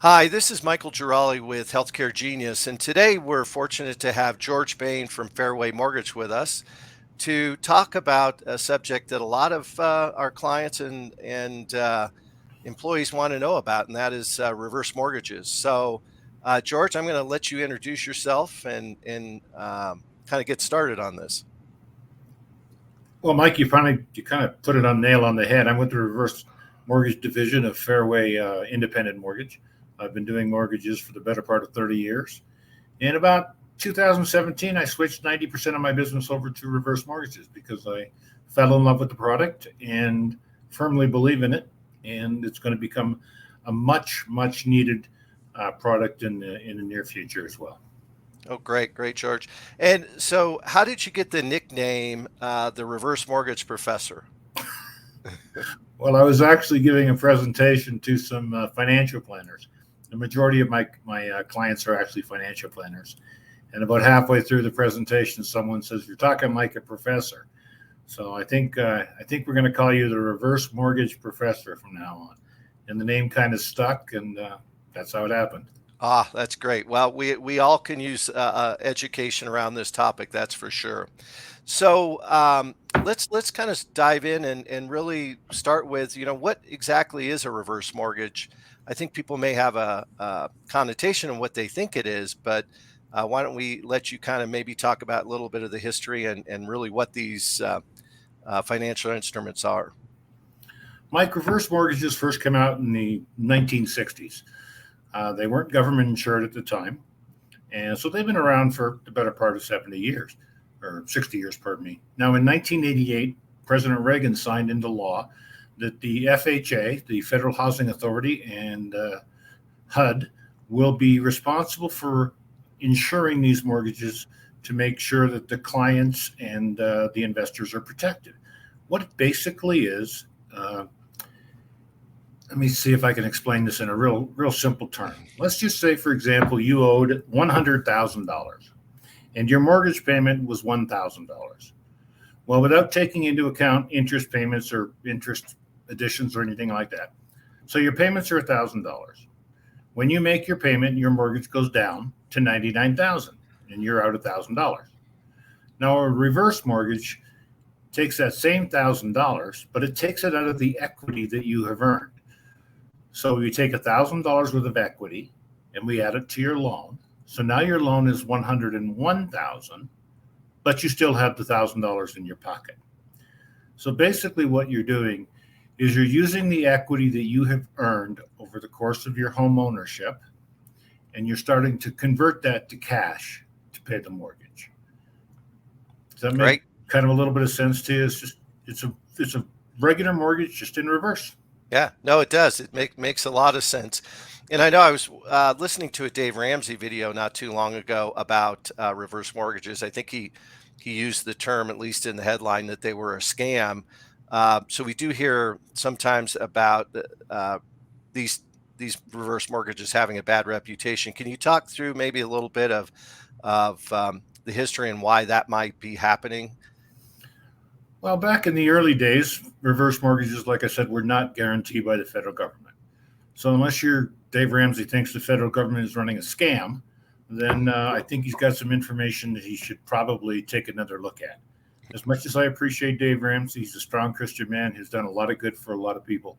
Hi, this is Michael Giralli with Healthcare Genius, and today we're fortunate to have George Bain from Fairway Mortgage with us to talk about a subject that a lot of our clients and employees want to know about, and that is reverse mortgages. So, George, I'm going to let you introduce yourself and kind of get started on this. Well, Mike, you kind of put it on nail on the head. I'm with the reverse mortgage division of Fairway Independent Mortgage. I've been doing mortgages for the better part of 30 years. In about 2017, I switched 90% of my business over to reverse mortgages because I fell in love with the product and firmly believe in it. And it's going to become a much needed product in the near future as well. Oh, great, great, George. And so, how did you get the nickname the Reverse Mortgage Professor? Well, I was actually giving a presentation to some financial planners. The majority of my clients are actually financial planners, and about halfway through the presentation, someone says, "You're talking like a professor." So I think we're going to call you the Reverse Mortgage Professor from now on, and the name kind of stuck, and that's how it happened. Ah, that's great. Well, we all can use education around this topic, that's for sure. So let's kind of dive in and really start with, what exactly is a reverse mortgage? I think people may have a connotation of what they think it is, but why don't we let you kind of maybe talk about a little bit of the history and really what these financial instruments are? Mike, reverse mortgages first came out in the 1960s. They weren't government insured at the time. And so they've been around for the better part of 70 years, or 60 years, pardon me. Now, in 1988, President Reagan signed into law that the FHA, the Federal Housing Authority, and HUD will be responsible for insuring these mortgages to make sure that the clients and the investors are protected. What it basically is, let me see if I can explain this in a real simple term. Let's just say, for example, you owed $100,000 and your mortgage payment was $1,000. Well, without taking into account interest payments or interest additions or anything like that. So your payments are $1,000. When you make your payment, your mortgage goes down to 99,000 and you're out $1,000. Now a reverse mortgage takes that same $1,000, but it takes it out of the equity that you have earned. So you take $1,000 worth of equity and we add it to your loan. So now your loan is 101,000, but you still have the $1,000 in your pocket. So basically what you're doing is you're using the equity that you have earned over the course of your home ownership and you're starting to convert that to cash to pay the mortgage. Does that make Great. kind of a little bit of sense to you? It's a regular mortgage just in reverse. Yeah, no, it does. It makes a lot of sense. And I know I was listening to a Dave Ramsey video not too long ago about reverse mortgages. I think he used the term, at least in the headline, that they were a scam. So we do hear sometimes about these these reverse mortgages having a bad reputation. Can you talk through maybe a little bit of the history and why that might be happening? Well, back in the early days, reverse mortgages, like I said, were not guaranteed by the federal government. So unless you're Dave Ramsey thinks the federal government is running a scam, then I think he's got some information that he should probably take another look at. As much as I appreciate Dave Ramsey, he's a strong Christian man who's done a lot of good for a lot of people.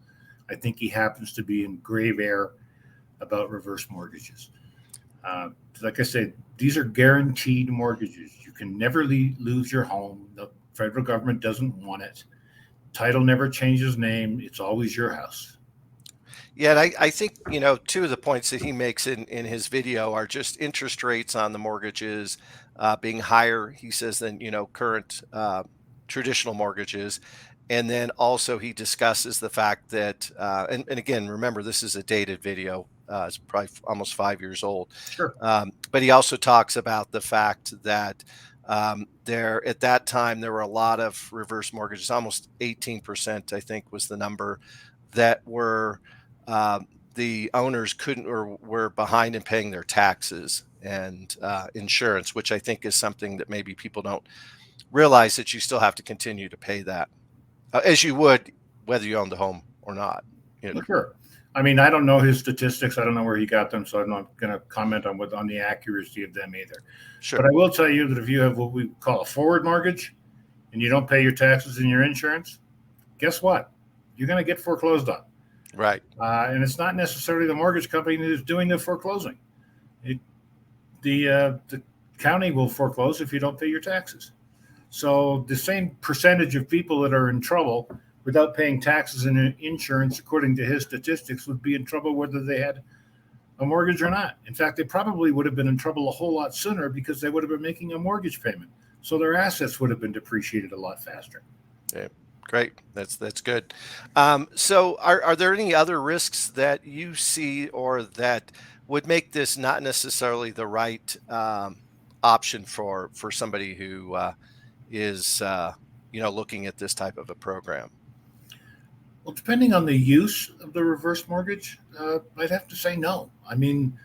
I think he happens to be in grave error about reverse mortgages. Uh, like I said, these are guaranteed mortgages. You can never lose your home. The federal government doesn't want it. Title never changes name. It's always your house. Yeah, and I think, two of the points that he makes in his video are just interest rates on the mortgages being higher, he says, than, current traditional mortgages. And then also he discusses the fact that, and again, remember, this is a dated video. It's probably almost 5 years old. Sure. But he also talks about the fact that there at that time there were a lot of reverse mortgages, almost 18%, I think was the number, that were uh, the owners couldn't or were behind in paying their taxes and insurance, which I think is something that maybe people don't realize that you still have to continue to pay that as you would whether you own the home or not. You know, Well, sure. I mean, I don't know his statistics. I don't know where he got them, so I'm not going to comment on the accuracy of them either. But I Sure. will tell you that if you have what we call a forward mortgage and you don't pay your taxes and your insurance, guess what? You're going to get foreclosed on. Right. And it's not necessarily the mortgage company that is doing the foreclosing. It, the county will foreclose if you don't pay your taxes. So the same percentage of people that are in trouble without paying taxes and insurance, according to his statistics, would be in trouble whether they had a mortgage or not. In fact, they probably would have been in trouble a whole lot sooner because they would have been making a mortgage payment. So their assets would have been depreciated a lot faster. Yeah. Great. That's good. So are there any other risks that you see or that would make this not necessarily the right option for somebody who is looking at this type of a program? Well, depending on the use of the reverse mortgage, I'd have to say no. I mean,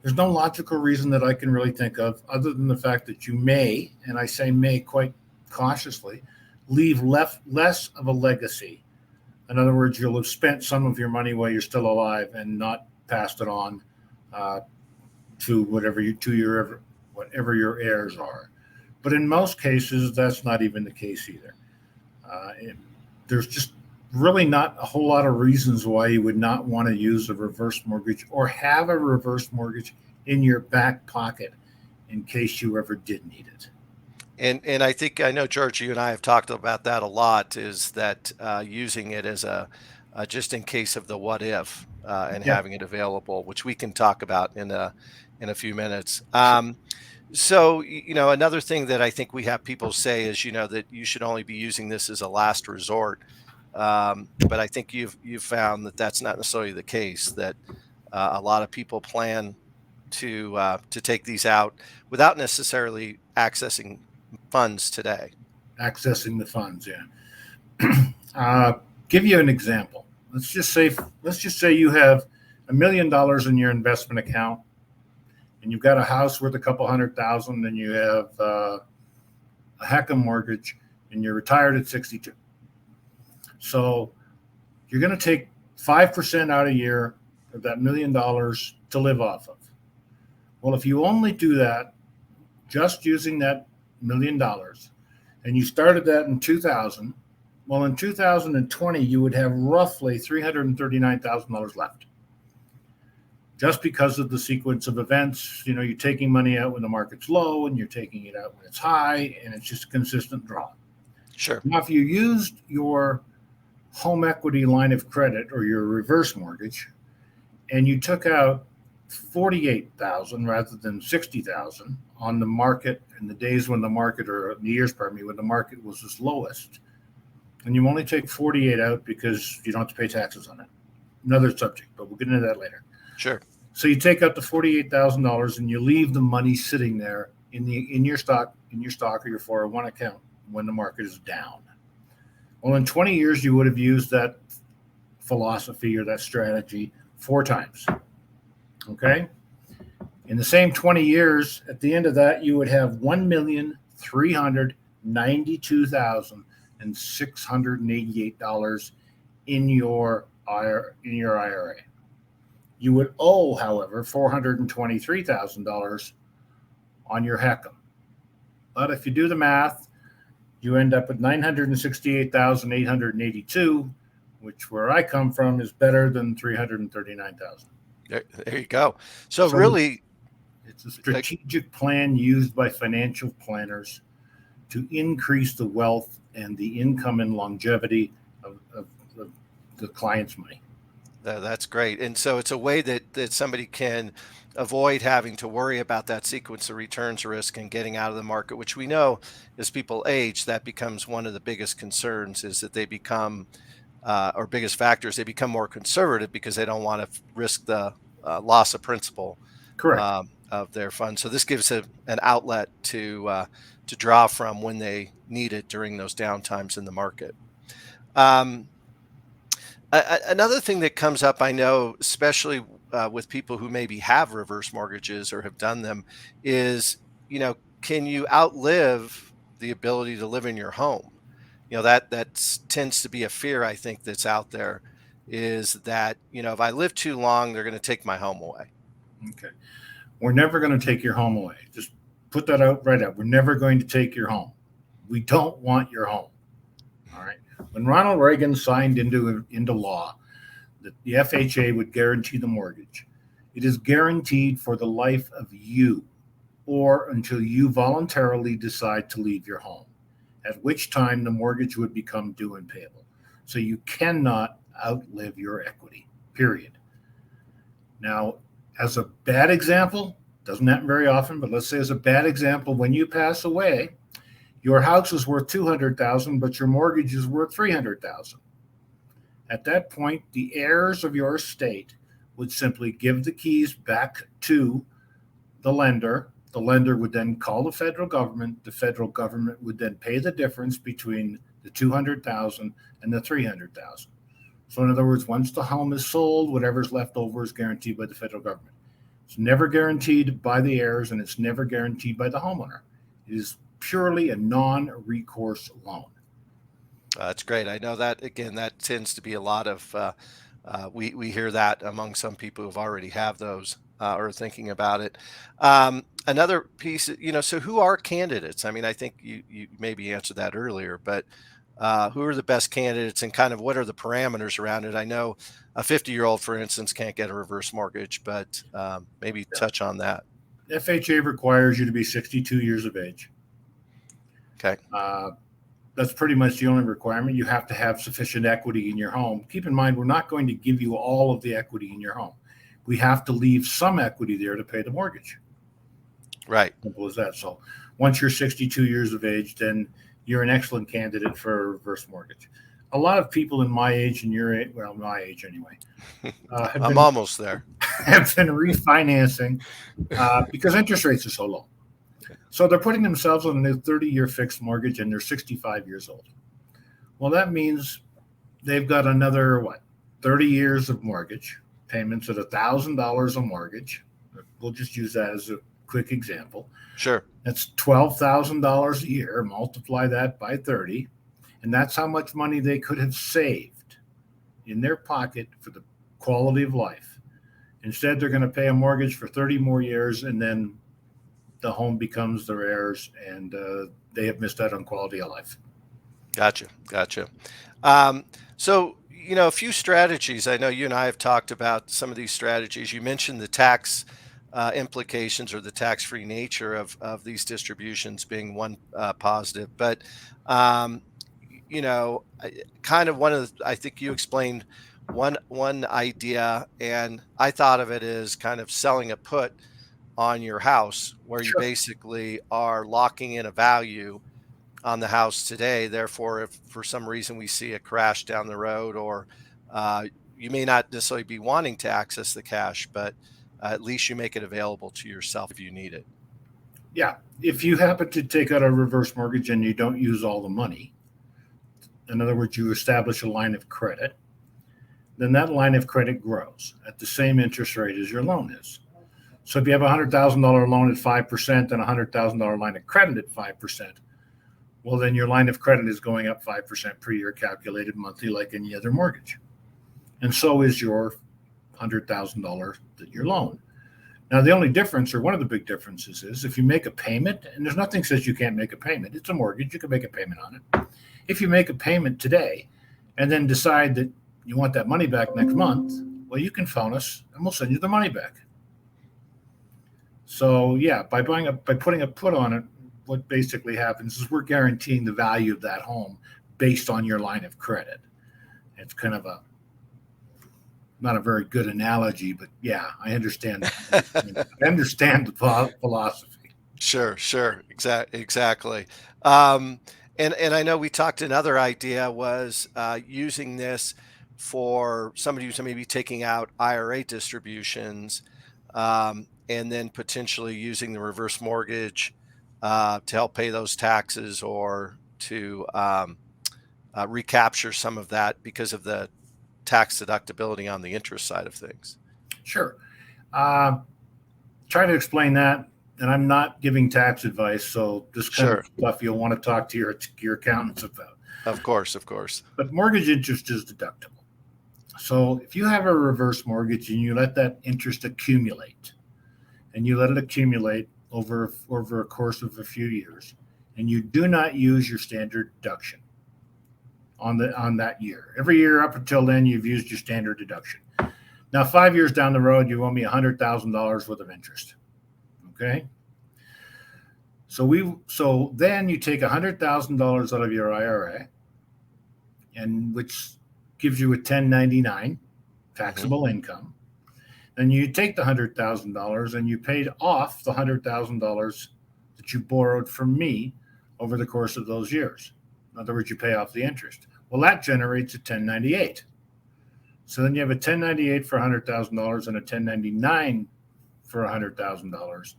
there's no logical reason that I can really think of other than the fact that you may, and I say may quite cautiously, leave less of a legacy. In other words, you'll have spent some of your money while you're still alive and not passed it on uh, to whatever your heirs are. But in most cases, that's not even the case either. There's just really not a whole lot of reasons why you would not want to use a reverse mortgage or have a reverse mortgage in your back pocket in case you ever did need it. And I know George, you and I have talked about that a lot. Is that using it as a just in case of the what if and Yeah, having it available, which we can talk about in a few minutes. sure. So another thing that I think we have people say is that you should only be using this as a last resort. But I think you've found that that's not necessarily the case. That a lot of people plan to take these out without necessarily accessing funds today. Accessing the funds. Yeah. uh, give you an example. Let's just say you have $1 million in your investment account, and you've got a house worth a couple 100,000, and you have a heck of mortgage, and you're retired at 62. So you're going to take 5% out a year of that $1 million to live off of. Well, if you only do that just using that $1 million, and you started that in 2000, well, in 2020, you would have roughly $339,000 left just because of the sequence of events. You're taking money out when the market's low and you're taking it out when it's high, and it's just a consistent draw. Sure. Now, if you used your home equity line of credit or your reverse mortgage and you took out 48,000 rather than 60,000 on the market in the days when the market, or the years, pardon me, when the market was its lowest, and you only take 48 out because you don't have to pay taxes on it. Another subject, but we'll get into that later. Sure. So you take out the $48,000 and you leave the money sitting there in your stock or your 401 account when the market is down. Well, in 20 years, you would have used that philosophy or that strategy 4 times. Okay? In the same 20 years, at the end of that, you would have $1,392,688 in your IRA. You would owe, however, $423,000 on your HECM. But if you do the math, you end up with $968,882, which, where I come from, is better than $339,000. There you go. So So really, it's a strategic plan used by financial planners to increase the wealth and the income and longevity of the client's money. that's great. And so it's a way that somebody can avoid having to worry about that sequence of returns risk and getting out of the market, which we know as people age, that becomes one of the biggest concerns, is that they become or biggest factors, they become more conservative because they don't want to risk the loss of principal Correct. of their funds. So this gives an outlet to draw from when they need it during those downtimes in the market. Um, Another thing that comes up, I know, especially with people who maybe have reverse mortgages or have done them, is can you outlive the ability to live in your home? That tends to be a fear, I think, that's out there. is that, if I live too long, they're going to take my home away. Okay. We're never going to take your home away. Just put that out right out. We're never going to take your home. We don't want your home. All right. When Ronald Reagan signed into law that the FHA would guarantee the mortgage, it is guaranteed for the life of you or until you voluntarily decide to leave your home, at which time the mortgage would become due and payable. So you cannot outlive your equity, period. Now, as a bad example, doesn't happen very often, but let's say as a bad example, when you pass away, your house is worth $200,000, but your mortgage is worth $300,000. At that point, the heirs of your estate would simply give the keys back to the lender. The lender would then call the federal government. The federal government would then pay the difference between the $200,000 and the $300,000. So in other words, once the home is sold, whatever's left over is guaranteed by the federal government. It's never guaranteed by the heirs, and it's never guaranteed by the homeowner. It is purely a non-recourse loan. That's great. I know that, again, that tends to be a lot of, we hear that among some people who've already have those or thinking about it. Another piece, so who are candidates? I mean, I think you maybe answered that earlier, but who are the best candidates and kind of what are the parameters around it? I know a 50-year-old, for instance, can't get a reverse mortgage, but maybe touch on that. FHA requires you to be 62 years of age. Okay. That's pretty much the only requirement. You have to have sufficient equity in your home. Keep in mind, we're not going to give you all of the equity in your home. We have to leave some equity there to pay the mortgage. Right. Simple as that. So once you're 62 years of age, then you're an excellent candidate for a reverse mortgage. A lot of people in my age and your age, well, my age anyway, I'm almost there. have been refinancing because interest rates are so low. So they're putting themselves on a 30-year fixed mortgage and they're 65 years old. Well, that means they've got another, 30 years of mortgage payments at $1,000 a mortgage. We'll just use that as a quick example. Sure. That's $12,000 a year. Multiply that by 30. And that's how much money they could have saved in their pocket for the quality of life. Instead, they're going to pay a mortgage for 30 more years, and then the home becomes their heirs, and they have missed out on quality of life. Gotcha. So, a few strategies. I know you and I have talked about some of these strategies. You mentioned the tax implications or the tax-free nature of these distributions being one positive, but kind of one of the, I think you explained one idea, and I thought of it as kind of selling a put on your house, where you Sure. basically are locking in a value on the house today. Therefore, if for some reason we see a crash down the road, or you may not necessarily be wanting to access the cash, but at least you make it available to yourself if you need it. Yeah. If you happen to take out a reverse mortgage and you don't use all the money, in other words, you establish a line of credit, then that line of credit grows at the same interest rate as your loan is. So if you have a $100,000 loan at 5% and a $100,000 line of credit at 5%, well, then your line of credit is going up 5% per year, calculated monthly like any other mortgage. And so is your $100,000 that your loan. Now, the only difference, or one of the big differences, is if you make a payment, and there's nothing says you can't make a payment. It's a mortgage. You can make a payment on it. If you make a payment today and then decide that you want that money back next month, well, you can phone us and we'll send you the money back. So, yeah, by putting a put on it, what basically happens is we're guaranteeing the value of that home based on your line of credit. It's kind of not a very good analogy, but yeah, I understand. I understand the philosophy. Sure. Exactly. And I know we talked, another idea was using this for somebody who's maybe taking out IRA distributions, and then potentially using the reverse mortgage to help pay those taxes, or to recapture some of that because of the tax deductibility on the interest side of things. Sure. Try to explain that. And I'm not giving tax advice, so this kind Sure. of stuff you'll want to talk to your accountants about. Of course. But mortgage interest is deductible. So if you have a reverse mortgage and you let that interest accumulate, and you let it accumulate over a course of a few years, and you do not use your standard deduction on that year. Every year up until then, you've used your standard deduction. Now, 5 years down the road, you owe me $100,000 worth of interest. Okay. So then you take $100,000 out of your IRA, and which gives you a 1099 taxable income. Then you take the $100,000 and you paid off the $100,000 that you borrowed from me over the course of those years. In other words, you pay off the interest. Well, that generates a 1098. So then you have a 1098 for $100,000 and a 1099 for $100,000.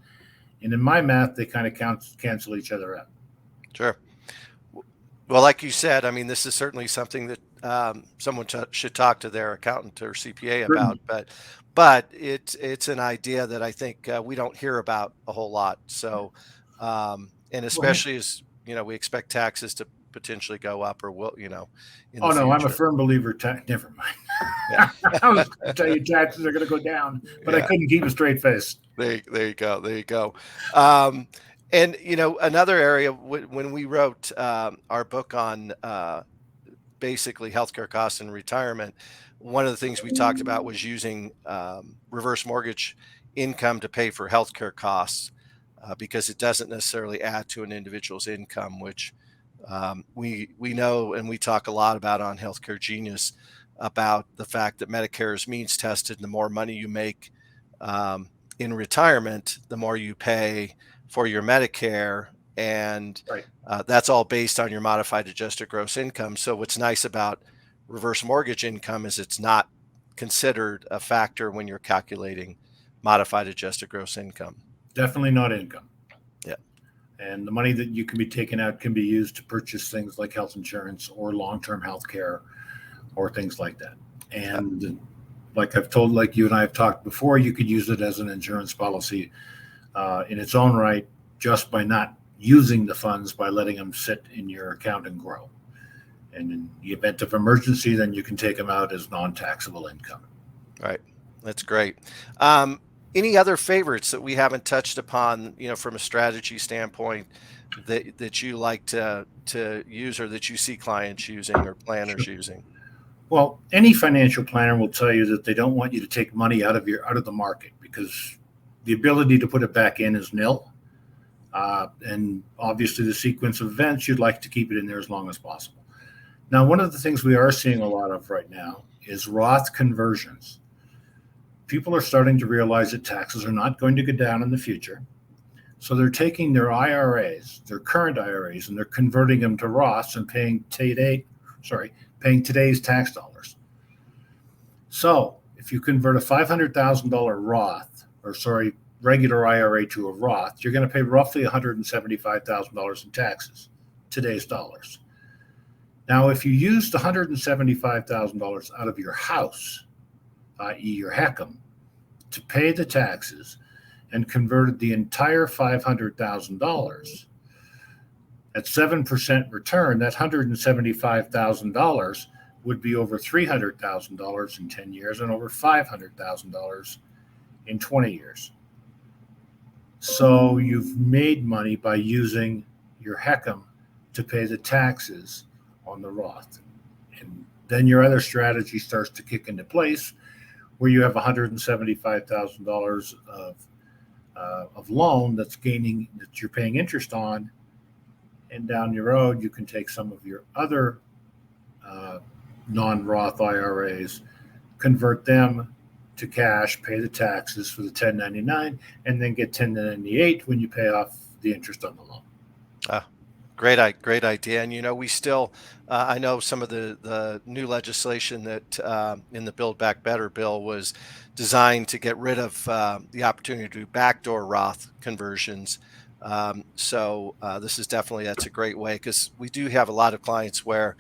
And in my math, they kind of cancel each other out. Sure. Well, like you said, I mean, this is certainly something that someone should talk to their accountant or CPA about. But it's an idea that I think we don't hear about a whole lot. So, and especially as we expect taxes to potentially go up or will, in the future. I'm a firm believer. Never mind. Yeah. I was going to tell you taxes are going to go down, but I couldn't keep a straight face. There you go. There you go. And another area when we wrote our book on basically healthcare costs and retirement, one of the things we talked about was using reverse mortgage income to pay for healthcare costs because it doesn't necessarily add to an individual's income, which we know and we talk a lot about on Healthcare Genius about the fact that Medicare is means tested. And the more money you make in retirement, the more you pay for your Medicare. And that's all based on your modified adjusted gross income. So what's nice about reverse mortgage income is it's not considered a factor when you're calculating modified adjusted gross income. Definitely not income. Yeah. And the money that you can be taken out can be used to purchase things like health insurance or long-term health care or things like that. And like you and I have talked before, you could use it as an insurance policy in its own right, just by not using the funds, by letting them sit in your account and grow. And in the event of emergency, then you can take them out as non-taxable income. Right. That's great. Any other favorites that we haven't touched upon, from a strategy standpoint that you like to use or that you see clients using or planners using? Well, any financial planner will tell you that they don't want you to take money out of the market because the ability to put it back in is nil. And obviously the sequence of events, you'd like to keep it in there as long as possible. Now, one of the things we are seeing a lot of right now is Roth conversions. People are starting to realize that taxes are not going to go down in the future. So they're taking their IRAs, their current IRAs, and they're converting them to Roths and paying today's tax dollars. So if you convert a $500,000 regular IRA to a Roth, you're going to pay roughly $175,000 in taxes, today's dollars. Now, if you used $175,000 out of your house, i.e. your HECM, to pay the taxes and converted the entire $500,000 at 7% return, that $175,000 would be over $300,000 in 10 years and over $500,000 in 20 years. So you've made money by using your HECM to pay the taxes on the Roth. And then your other strategy starts to kick into place where you have $175,000 of loan that you're paying interest on. And down the road, you can take some of your other non-Roth IRAs, convert them to cash, pay the taxes for the 1099, and then get 1098 when you pay off the interest on the loan. Great idea. And, we still, I know some of the new legislation that in the Build Back Better bill was designed to get rid of the opportunity to do backdoor Roth conversions. So this is that's a great way because we do have a lot of clients where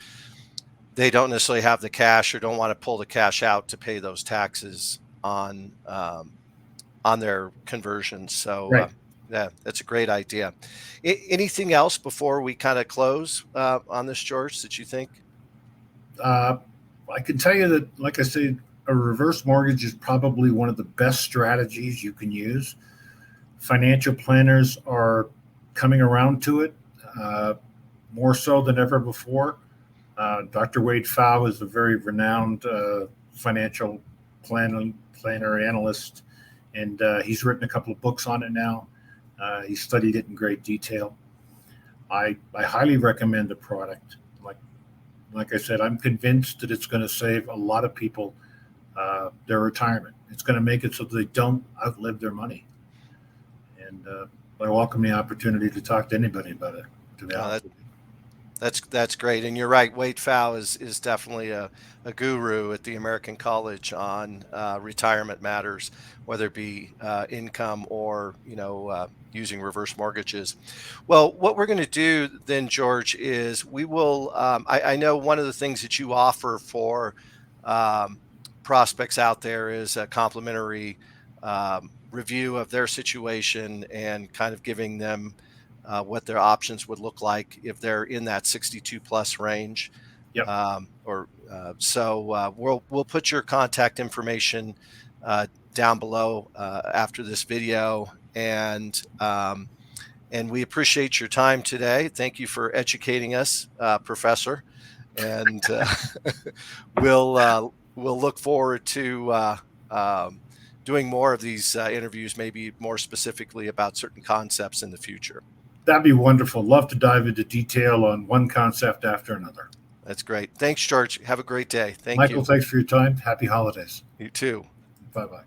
they don't necessarily have the cash or don't want to pull the cash out to pay those taxes on their conversions. So yeah, that's a great idea. Anything else before we kind of close on this, George, that you think? I can tell you that, like I said, a reverse mortgage is probably one of the best strategies you can use. Financial planners are coming around to it more so than ever before. Dr. Wade Pfau is a very renowned financial planner analyst, and he's written a couple of books on it now. He studied it in great detail. I highly recommend the product. Like I said, I'm convinced that it's going to save a lot of people their retirement. It's going to make it so that they don't outlive their money. And I welcome the opportunity to talk to anybody about it, to be honest with you. That's great, and you're right. Wade Pfau is definitely a guru at the American College on retirement matters, whether it be income or using reverse mortgages. Well, what we're going to do then, George, is we will. I know one of the things that you offer for um, prospects out there is a complimentary review of their situation and kind of giving them what their options would look like if they're in that 62 plus range. Yep. We'll put your contact information down below after this video, and we appreciate your time today. Thank you for educating us, Professor, and we'll look forward to doing more of these interviews, maybe more specifically about certain concepts in the future. That'd be wonderful. Love to dive into detail on one concept after another. That's great. Thanks, George. Have a great day. Thank Michael, you. thanks for your time. Happy holidays. You too. Bye-bye.